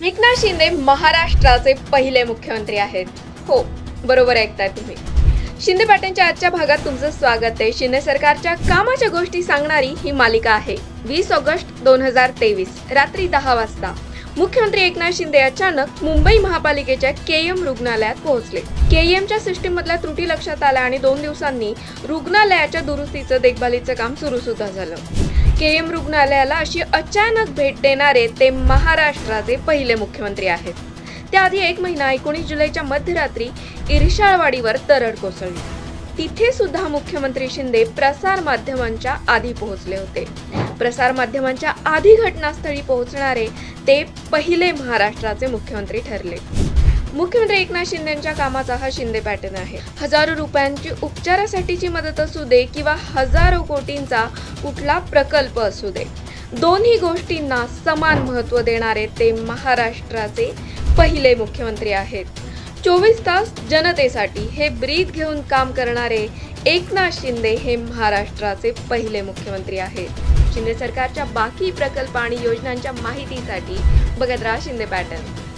एकनाथ शिंदे महाराष्ट्राचे पहिले मुख्यमंत्री आहेत। हो, बरोबर ऐकताय तुम्ही। शिंदे पाट्यांच्या आजच्या भागात तुमचं स्वागत आहे। शिंदे सरकारच्या कामाच्या गोष्टी सांगणारी ही मालिका आहे। 20 ऑगस्ट 2023 रात्री 10 वाजता मुख्यमंत्री एकनाथ शिंदे अचानक मुंबई महापालिकेच्या केएम रुग्णालयात पोहोचले। केएमच्या सिस्टीम मधल्या त्रुटी लक्षात आल्या आणि 2 दिवसांनी रुग्णालयाच्या दुरुस्तीचं देखभालीचं काम सुरू सुद्धा झालं। केएम रुग्णालयाला अशी अचानक भेट देणारे ते महाराष्ट्राचे पहिले मुख्यमंत्री आहेत। त्याआधी 1 महिना 19 जुलैच्या मध्यरात्री इर्शाळवाडीवर तरड कोसळली। तिथे सुद्धा मुख्यमंत्री शिंदे प्रसार माध्यमांच्या आधी पोहोचले होते। प्रसार माध्यमांच्या आधी घटनास्थळी पोहोचणारे ते पहिले महाराष्ट्राचे मुख्यमंत्री ठरले। मुख्यमंत्री एकनाथ शिंदेंच्या कामाचा हा शिंदे पॅटर्न आहे। हजारो रुपयांची उपचारासाठीची मदत असू दे किंवा हजारो कोटींचा कुठला प्रकल्प असू दे, दोन्ही गोष्टींना समान महत्त्व देणारे ते महाराष्ट्राचे पहिले मुख्यमंत्री आहेत। 24 तास जनतेसाठी हे ब्रीथ घेऊन काम करणारे एकनाथ शिंदे हे महाराष्ट्राचे पहिले मुख्यमंत्री आहेत। शिंदे सरकारच्या बाकी प्रकल्प आणि योजनांच्या माहितीसाठी बघत राहा शिंदे पॅटर्न।